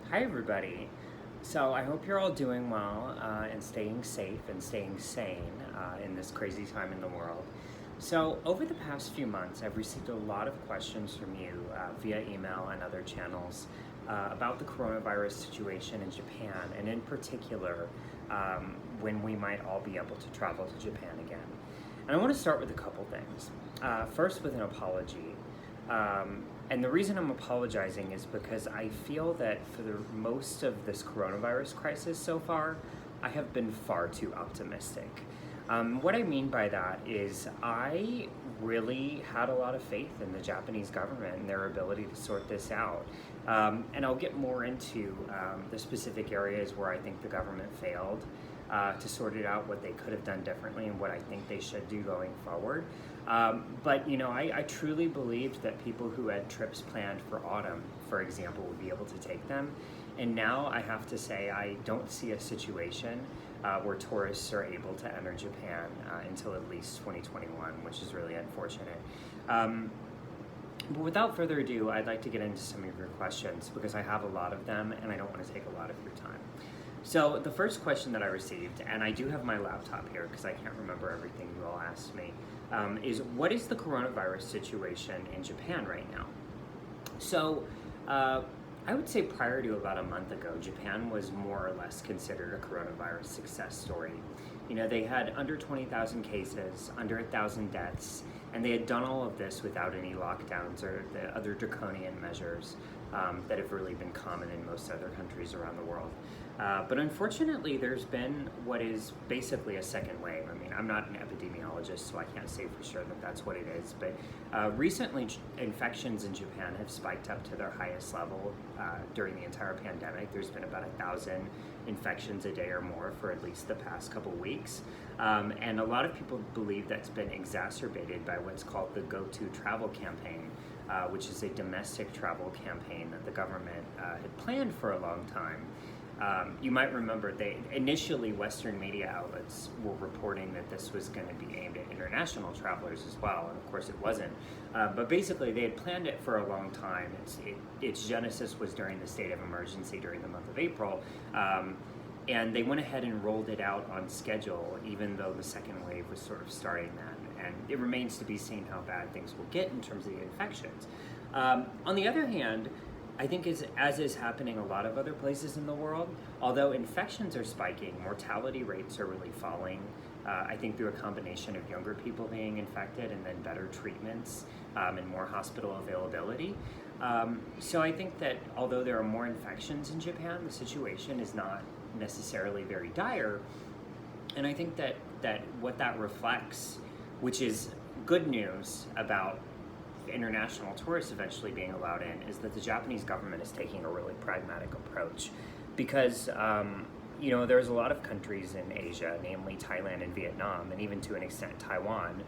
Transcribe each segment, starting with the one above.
Hi, everybody. So, I hope you're all doing well and staying safe and staying sane in this crazy time in the world. So, over the past few months, I've received a lot of questions from you via email and other channels about the coronavirus situation in Japan, and in particular, when we might all be able to travel to Japan again. And I want to start with a couple things. First, with an apology. And the reason I'm apologizing is because I feel that for the most of this coronavirus crisis so far, I have been far too optimistic. What I mean by that is I really had a lot of faith in the Japanese government and their ability to sort this out. And I'll get more into the specific areas where I think the government failed to sort it out, what they could have done differently, and what I think they should do going forward. But I truly believed that people who had trips planned for autumn, for example, would be able to take them. And now I have to say I don't see a situation where tourists are able to enter Japan until at least 2021, which is really unfortunate. But without further ado, I'd like to get into some of your questions because I have a lot of them and I don't want to take a lot of your time. So the first question that I received, and I do have my laptop here because I can't remember everything you all asked me, is what is the coronavirus situation in Japan right now? So I would say prior to about a month ago, Japan was more or less considered a coronavirus success story. They had under 20,000 cases, under 1,000 deaths, and they had done all of this without any lockdowns or the other draconian measures that have really been common in most other countries around the world. But unfortunately, there's been what is basically a second wave. I mean, I'm not an epidemiologist, so I can't say for sure that that's what it is. But recently, infections in Japan have spiked up to their highest level during the entire pandemic. There's been about 1,000 infections a day or more for at least the past couple weeks. And a lot of people believe that's been exacerbated by what's called the Go To Travel campaign, which is a domestic travel campaign that the government had planned for a long time. You might remember initially Western media outlets were reporting that this was going to be aimed at international travelers as well, and of course it wasn't. But basically they had planned it for a long time. Its genesis was during the state of emergency during the month of April, and they went ahead and rolled it out on schedule, even though the second wave was sort of starting then. And it remains to be seen how bad things will get in terms of the infections. On the other hand, I think as is happening a lot of other places in the world, although infections are spiking, mortality rates are really falling. I think through a combination of younger people being infected and then better treatments and more hospital availability. So I think that although there are more infections in Japan, the situation is not necessarily very dire. And I think that what that reflects, which is good news about international tourists eventually being allowed in, is that the Japanese government is taking a really pragmatic approach because there's a lot of countries in Asia, namely Thailand and Vietnam, and even to an extent Taiwan,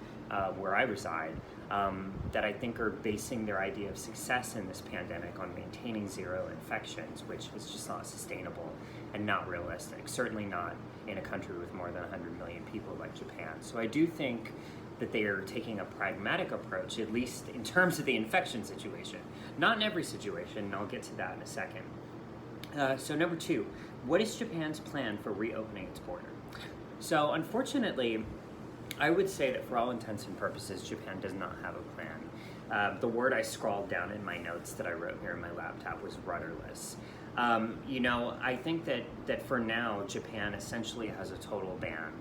where I reside, that I think are basing their idea of success in this pandemic on maintaining zero infections, which is just not sustainable and not realistic, certainly not in a country with more than 100 million people like Japan. So I do think that they are taking a pragmatic approach, at least in terms of the infection situation. Not in every situation, and I'll get to that in a second. So number two, what is Japan's plan for reopening its border? So unfortunately, I would say that for all intents and purposes, Japan does not have a plan. The word I scrawled down in my notes that I wrote here in my laptop was rudderless. I think that for now, Japan essentially has a total ban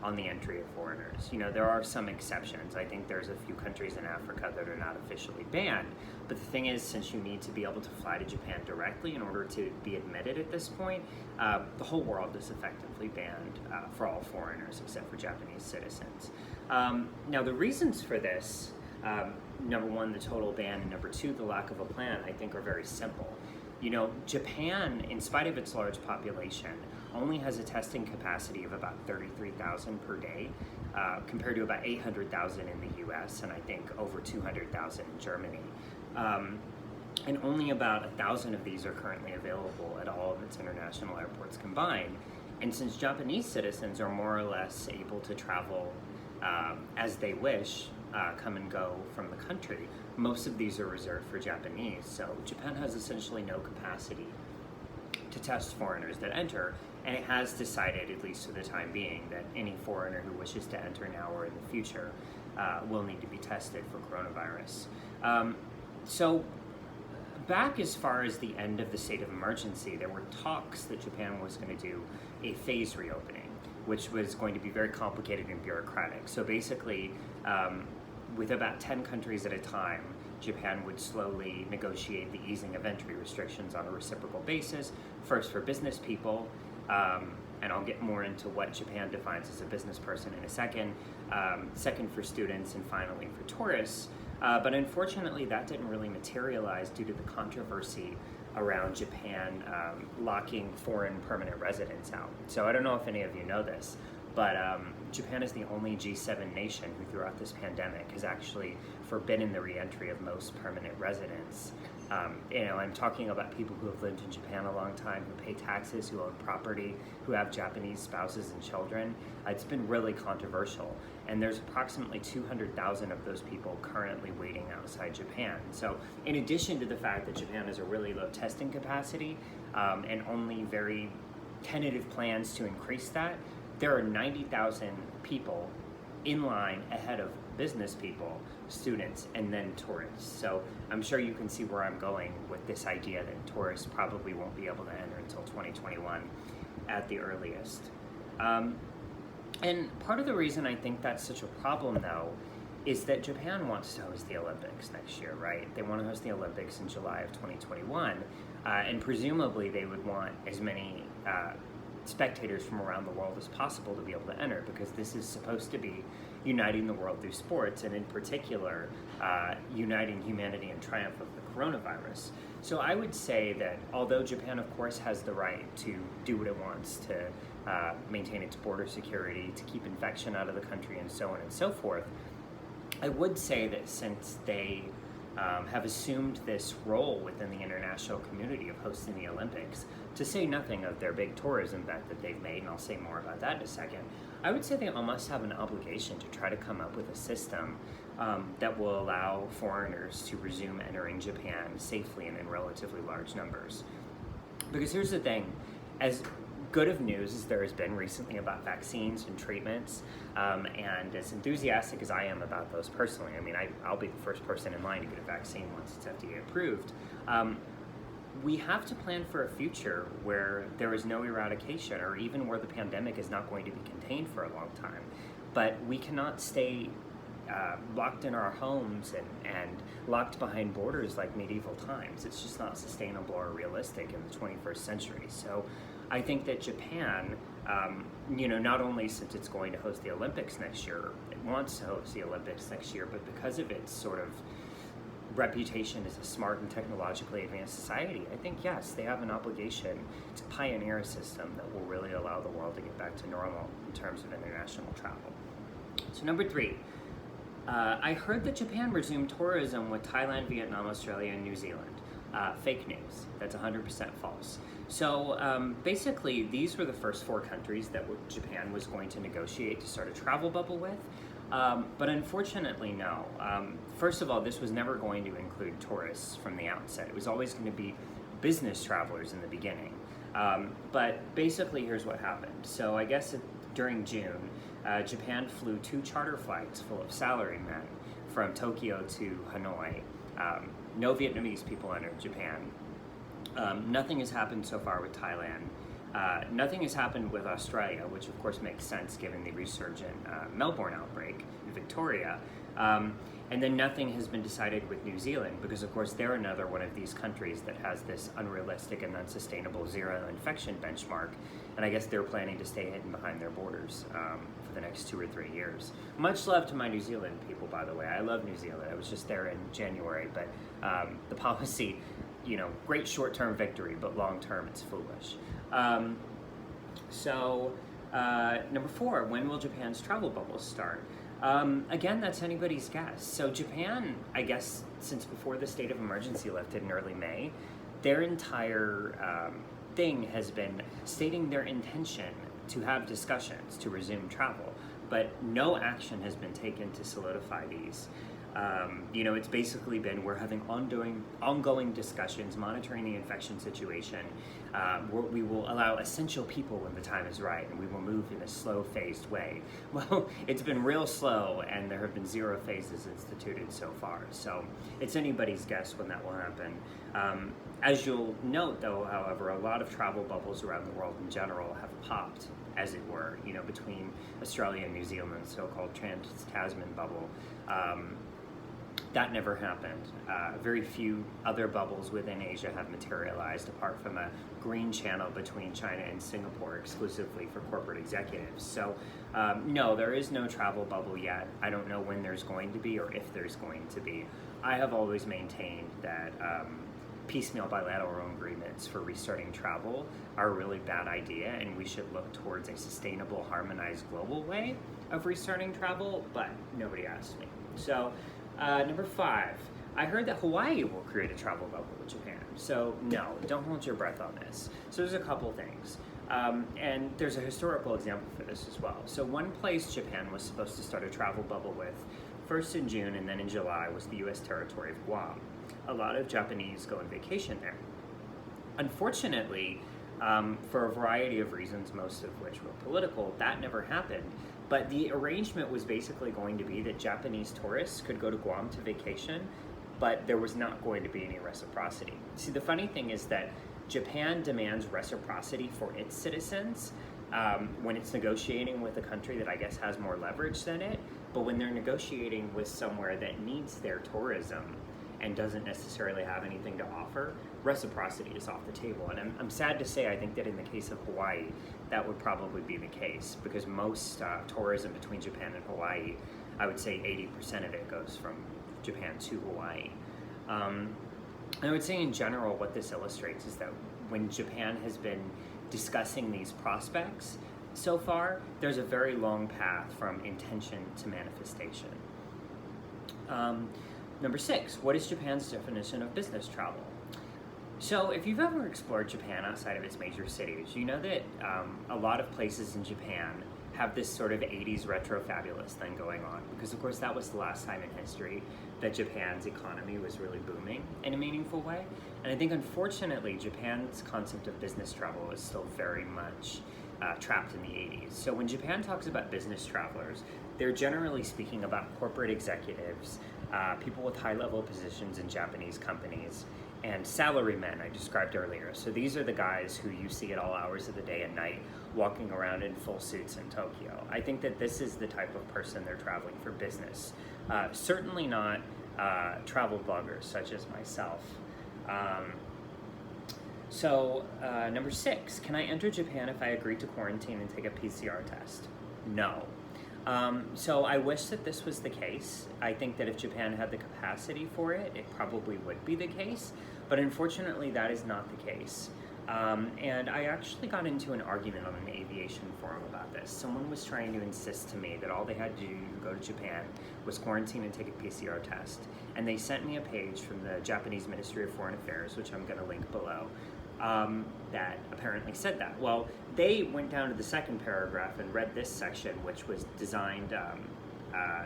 on the entry of foreigners. There are some exceptions. I think there's a few countries in Africa that are not officially banned. But the thing is, since you need to be able to fly to Japan directly in order to be admitted at this point, the whole world is effectively banned for all foreigners except for Japanese citizens. Now, the reasons for this, number one, the total ban, and number two, the lack of a plan, I think are very simple. Japan, in spite of its large population, only has a testing capacity of about 33,000 per day, compared to about 800,000 in the US and I think over 200,000 in Germany. And only about 1,000 of these are currently available at all of its international airports combined. And since Japanese citizens are more or less able to travel as they wish, come and go from the country, most of these are reserved for Japanese. So Japan has essentially no capacity to test foreigners that enter, and it has decided, at least for the time being, that any foreigner who wishes to enter now or in the future will need to be tested for coronavirus. So back as far as the end of the state of emergency, there were talks that Japan was going to do a phase reopening, which was going to be very complicated and bureaucratic. So basically, with about 10 countries at a time, Japan would slowly negotiate the easing of entry restrictions on a reciprocal basis, first for business people, and I'll get more into what Japan defines as a business person in a second, second for students, and finally for tourists. But unfortunately, that didn't really materialize due to the controversy around Japan locking foreign permanent residents out. So I don't know if any of you know this, but Japan is the only G7 nation who throughout this pandemic has actually forbidden the re-entry of most permanent residents. I'm talking about people who have lived in Japan a long time, who pay taxes, who own property, who have Japanese spouses and children. It's been really controversial, and there's approximately 200,000 of those people currently waiting outside Japan. So in addition to the fact that Japan has a really low testing capacity and only very tentative plans to increase that, there are 90,000 people in line ahead of business people, students, and then tourists. So I'm sure you can see where I'm going with this idea that tourists probably won't be able to enter until 2021 at the earliest. And part of the reason I think that's such a problem, though, is that Japan wants to host the Olympics next year, right? They want to host the Olympics in July of 2021, and presumably they would want as many spectators from around the world as possible to be able to enter, because this is supposed to be uniting the world through sports, and in particular, uniting humanity in triumph of the coronavirus. So I would say that although Japan, of course, has the right to do what it wants to maintain its border security, to keep infection out of the country, and so on and so forth, I would say that since they have assumed this role within the international community of hosting the Olympics, to say nothing of their big tourism bet that they've made, and I'll say more about that in a second, I would say they almost have an obligation to try to come up with a system that will allow foreigners to resume entering Japan safely and in relatively large numbers. Because here's the thing, as good of news as there has been recently about vaccines and treatments, and as enthusiastic as I am about those personally, I mean, I'll be the first person in line to get a vaccine once it's FDA approved, we have to plan for a future where there is no eradication, or even where the pandemic is not going to be contained for a long time. But we cannot stay locked in our homes and locked behind borders like medieval times. It's just not sustainable or realistic in the 21st century. So I think that Japan, not only since it's going to host the Olympics next year, it wants to host the Olympics next year, but because of its sort of reputation as a smart and technologically advanced society, I think, yes, they have an obligation to pioneer a system that will really allow the world to get back to normal in terms of international travel. So number 3, I heard that Japan resumed tourism with Thailand, Vietnam, Australia, and New Zealand. Fake news. That's 100% false. So basically, these were the first 4 countries that Japan was going to negotiate to start a travel bubble with. But unfortunately, no. First of all, this was never going to include tourists from the outset. It was always going to be business travelers in the beginning. But basically, here's what happened. So I guess during June, Japan flew 2 charter flights full of salarymen from Tokyo to Hanoi. No Vietnamese people entered Japan. Nothing has happened so far with Thailand. Nothing has happened with Australia, which of course makes sense given the resurgent Melbourne outbreak in Victoria. And then nothing has been decided with New Zealand, because of course they're another one of these countries that has this unrealistic and unsustainable zero infection benchmark. And I guess they're planning to stay hidden behind their borders for the next 2 or 3 years. Much love to my New Zealand people, by the way. I love New Zealand. I was just there in January, but the policy, great short-term victory, but long-term it's foolish. Number 4, when will Japan's travel bubble start? Again, that's anybody's guess. So Japan, I guess, since before the state of emergency lifted in early May, their entire thing has been stating their intention to have discussions to resume travel, but no action has been taken to solidify these. It's basically been we're having ongoing discussions, monitoring the infection situation. We will allow essential people when the time is right, and we will move in a slow-phased way. Well, it's been real slow, and there have been 0 phases instituted so far. So it's anybody's guess when that will happen. As you'll note, though, however, a lot of travel bubbles around the world in general have popped, as it were, between Australia and New Zealand, the so-called Trans-Tasman bubble. That never happened. Very few other bubbles within Asia have materialized, apart from a green channel between China and Singapore exclusively for corporate executives. So no, there is no travel bubble yet. I don't know when there's going to be or if there's going to be. I have always maintained that piecemeal bilateral agreements for restarting travel are a really bad idea, and we should look towards a sustainable, harmonized global way of restarting travel, but nobody asked me. So number 5, I heard that Hawaii will create a travel bubble with Japan. So no, don't hold your breath on this. So there's a couple things. And there's a historical example for this as well. So one place Japan was supposed to start a travel bubble with, first in June and then in July, was the US territory of Guam. A lot of Japanese go on vacation there. Unfortunately, for a variety of reasons, most of which were political, that never happened. But the arrangement was basically going to be that Japanese tourists could go to Guam to vacation, but there was not going to be any reciprocity. See, the funny thing is that Japan demands reciprocity for its citizens when it's negotiating with a country that I guess has more leverage than it, but when they're negotiating with somewhere that needs their tourism and doesn't necessarily have anything to offer, reciprocity is off the table. And I'm sad to say, I think that in the case of Hawaii, that would probably be the case, because most tourism between Japan and Hawaii, I would say 80% of it goes from Japan to Hawaii. I would say in general what this illustrates is that when Japan has been discussing these prospects so far, there's a very long path from intention to manifestation. Number 6, what is Japan's definition of business travel? So if you've ever explored Japan outside of its major cities, you know that a lot of places in Japan have this sort of 80s retro fabulous thing going on, because of course that was the last time in history that Japan's economy was really booming in a meaningful way. And I think unfortunately Japan's concept of business travel is still very much trapped in the 80s. So when Japan talks about business travelers, they're generally speaking about corporate executives, people with high-level positions in Japanese companies, and salarymen I described earlier. So these are the guys who you see at all hours of the day and night walking around in full suits in Tokyo. I think that this is the type of person they're traveling for business. Certainly not travel bloggers such as myself. Number 6, can I enter Japan if I agree to quarantine and take a PCR test? No. So I wish that this was the case. I think that if Japan had the capacity for it, it probably would be the case. But unfortunately, that is not the case. And I actually got into an argument on an aviation forum about this. Someone was trying to insist to me that all they had to do to go to Japan was quarantine and take a PCR test. And they sent me a page from the Japanese Ministry of Foreign Affairs, which I'm going to link below, that apparently said that. Well, they went down to the second paragraph and read this section, which was designed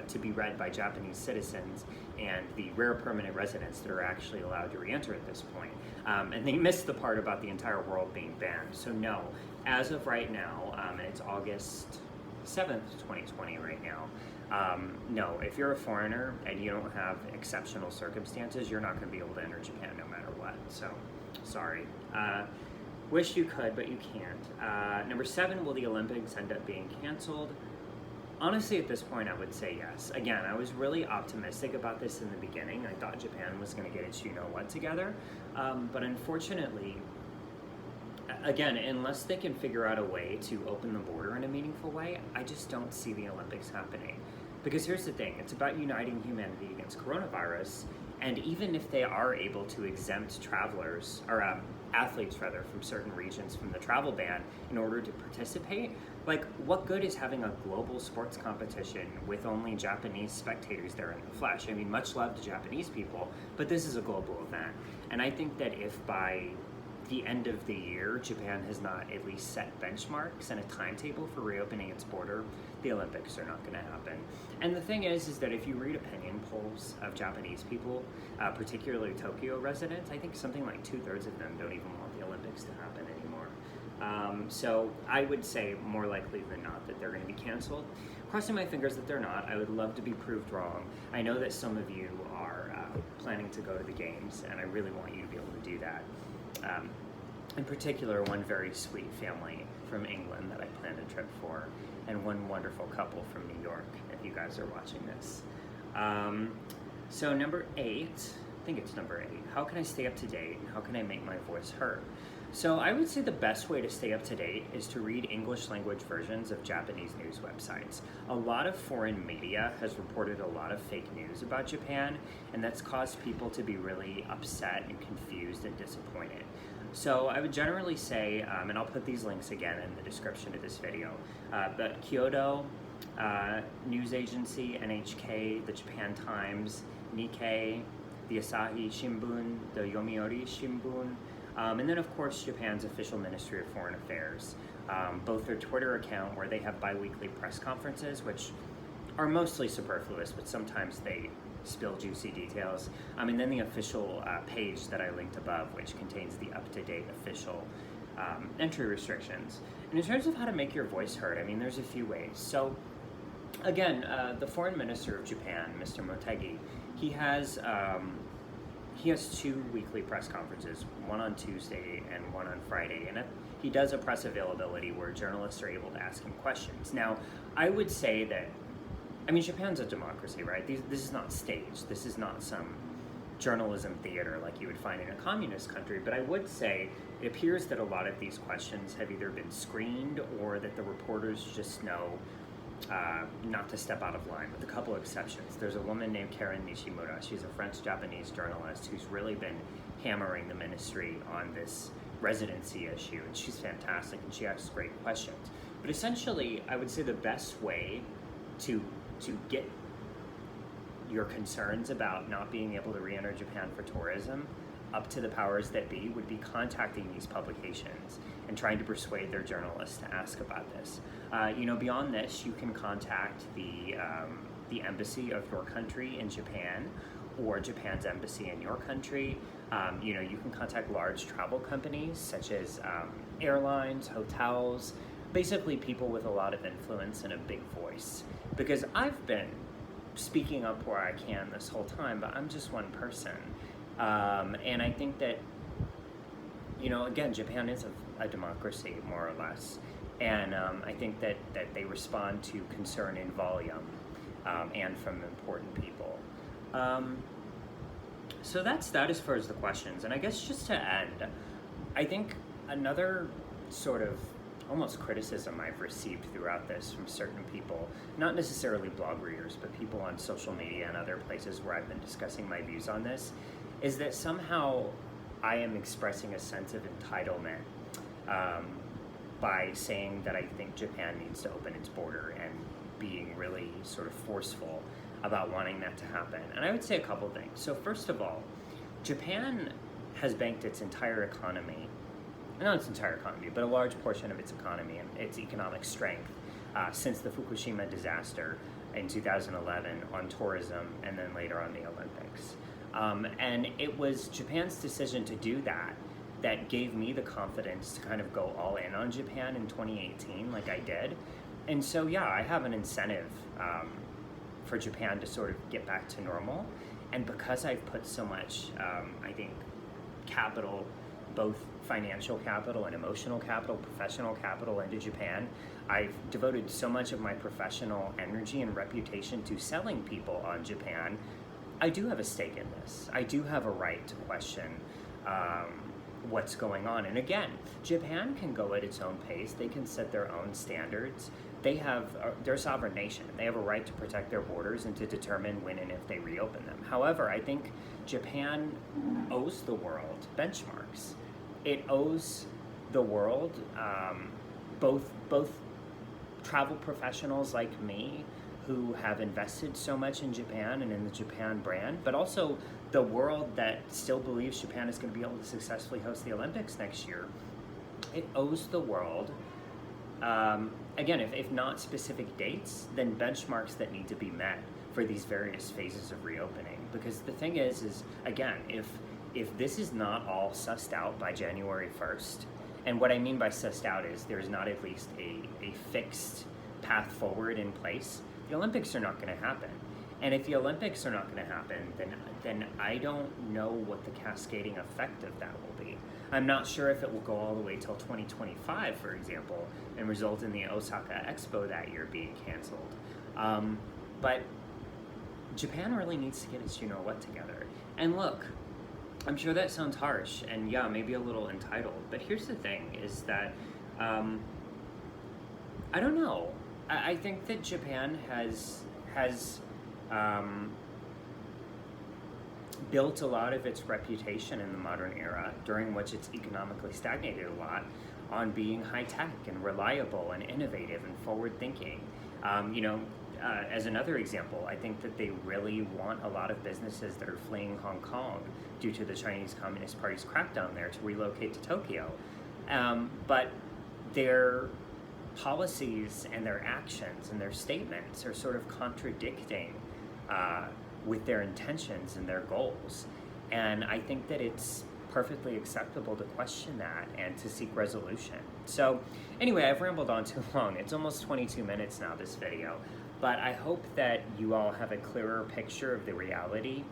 to be read by Japanese citizens and the rare permanent residents that are actually allowed to re-enter at this point. And they missed the part about the entire world being banned. So no, as of right now, and it's August 7th, 2020 right now, no, if you're a foreigner and you don't have exceptional circumstances, you're not going to be able to enter Japan no matter what. So, sorry. Wish you could, but you can't. Number 7, will the Olympics end up being canceled? Honestly, at this point, I would say yes. Again, I was really optimistic about this in the beginning. I thought Japan was going to get its you-know-what together. But unfortunately, again, unless they can figure out a way to open the border in a meaningful way, I just don't see the Olympics happening. Because here's the thing, it's about uniting humanity against coronavirus, and even if they are able to exempt travelers, or athletes rather, from certain regions from the travel ban in order to participate, like, what good is having a global sports competition with only Japanese spectators there in the flesh? I mean, much love to Japanese people, but this is a global event. And I think that if by the end of the year, Japan has not at least set benchmarks and a timetable for reopening its border, the Olympics are not going to happen. And the thing is that if you read opinion polls of Japanese people, particularly Tokyo residents, I think something like 2/3 of them don't even want the Olympics to happen anymore. So I would say more likely than not that they're going to be canceled. Crossing my fingers that they're not. I would love to be proved wrong. I know that some of you are planning to go to the games, and I really want you to be able to do that. In particular, one very sweet family from England that I planned a trip for, and one wonderful couple from New York, if you guys are watching this. So number 8, I think it's number 8, how can I stay up to date and how can I make my voice heard? So I would say the best way to stay up to date is to read English language versions of Japanese news websites. A lot of foreign media has reported a lot of fake news about Japan, and that's caused people to be really upset and confused and disappointed. So I would generally say, and I'll put these links again in the description of this video, but Kyoto News Agency, NHK, the Japan Times, Nikkei, the Asahi Shimbun, the Yomiuri Shimbun, and then of course Japan's official Ministry of Foreign Affairs, both their Twitter account where they have bi-weekly press conferences, which are mostly superfluous, but sometimes they spill juicy details, and then the official page that I linked above, which contains the up-to-date official entry restrictions. And in terms of how to make your voice heard, there's a few ways. So again, the Foreign Minister of Japan, Mr. Motegi, he has 2 weekly press conferences, one on Tuesday and one on Friday, and he does a press availability where journalists are able to ask him questions. Now, I would say that, Japan's a democracy, right? This is not staged. This is not some journalism theater like you would find in a communist country, but I would say it appears that a lot of these questions have either been screened or that the reporters just know not to step out of line, with a couple exceptions. There's a woman named Karen Nishimura. She's a French-Japanese journalist who's really been hammering the ministry on this residency issue, and she's fantastic, and she asks great questions. But essentially, I would say the best way to get your concerns about not being able to re-enter Japan for tourism up to the powers that be would be contacting these publications and trying to persuade their journalists to ask about this. Beyond this, you can contact the embassy of your country in Japan, or Japan's embassy in your country. You can contact large travel companies such as airlines, hotels, basically people with a lot of influence and a big voice. Because I've been speaking up where I can this whole time, but I'm just one person. And I think that, again, Japan is a democracy, more or less. And I think that they respond to concern in volume and from important people. So that's that as far as the questions. And I guess just to end, I think another sort of almost criticism I've received throughout this from certain people, not necessarily blog readers, but people on social media and other places where I've been discussing my views on this, is that somehow I am expressing a sense of entitlement by saying that I think Japan needs to open its border and being really sort of forceful about wanting that to happen. And I would say a couple things. So first of all, Japan has banked its entire economy, not its entire economy, but a large portion of its economy and its economic strength since the Fukushima disaster in 2011 on tourism and then later on the Olympics. And it was Japan's decision to do that that gave me the confidence to kind of go all in on Japan in 2018 like I did. And so, yeah, I have an incentive for Japan to sort of get back to normal. And because I've put so much, I think, capital, both financial capital and emotional capital, professional capital into Japan, I've devoted so much of my professional energy and reputation to selling people on Japan. I do have a stake in this. I do have a right to question what's going on. And again, Japan can go at its own pace. They can set their own standards. They're a sovereign nation. They have a right to protect their borders and to determine when and if they reopen them. However, I think Japan owes the world benchmarks. It owes the world both travel professionals like me who have invested so much in Japan and in the Japan brand, but also the world that still believes Japan is going to be able to successfully host the Olympics next year, it owes the world, again, if not specific dates, then benchmarks that need to be met for these various phases of reopening. Because the thing is again, if this is not all sussed out by January 1st, and what I mean by sussed out is there's not at least a fixed path forward in place, the Olympics are not going to happen. And if the Olympics are not going to happen, then I don't know what the cascading effect of that will be. I'm not sure if it will go all the way till 2025, for example, and result in the Osaka Expo that year being canceled. But Japan really needs to get its you-know-what together. And look, I'm sure that sounds harsh, and yeah, maybe a little entitled, but here's the thing, is that, I don't know. I think that Japan has built a lot of its reputation in the modern era, during which it's economically stagnated a lot, on being high-tech and reliable and innovative and forward-thinking. As another example, I think that they really want a lot of businesses that are fleeing Hong Kong due to the Chinese Communist Party's crackdown there to relocate to Tokyo. But their policies and their actions and their statements are sort of contradicting with their intentions and their goals. And I think that it's perfectly acceptable to question that and to seek resolution. So anyway, I've rambled on too long. It's almost 22 minutes now, this video. But I hope that you all have a clearer picture of the reality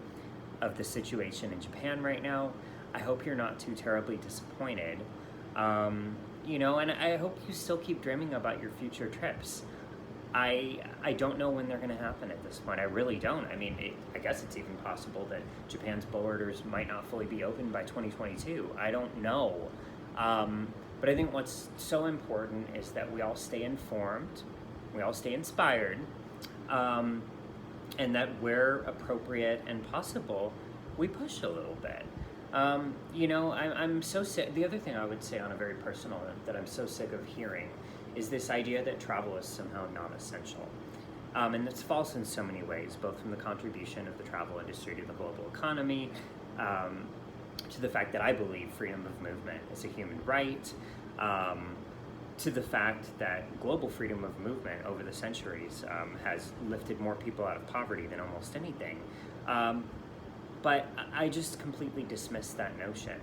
of the situation in Japan right now. I hope you're not too terribly disappointed. And I hope you still keep dreaming about your future trips. I don't know when they're going to happen at this point. I really don't. I mean, I guess it's even possible that Japan's borders might not fully be open by 2022. I don't know. But I think what's so important is that we all stay informed, we all stay inspired, and that where appropriate and possible, we push a little bit. I'm so sick. The other thing I would say on a very personal note that I'm so sick of hearing is this idea that travel is somehow non-essential. And that's false in so many ways, both from the contribution of the travel industry to the global economy, to the fact that I believe freedom of movement is a human right, to the fact that global freedom of movement over the centuries has lifted more people out of poverty than almost anything. But I just completely dismiss that notion.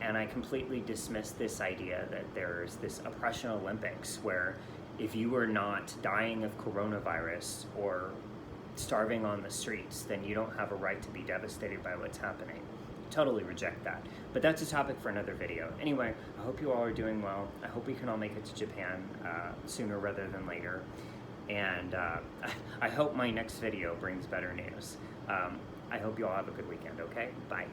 And I completely dismiss this idea that there's this oppression Olympics where if you are not dying of coronavirus or starving on the streets, then you don't have a right to be devastated by what's happening. Totally reject that. But that's a topic for another video. Anyway, I hope you all are doing well. I hope we can all make it to Japan sooner rather than later. And I hope my next video brings better news. I hope you all have a good weekend, okay? Bye.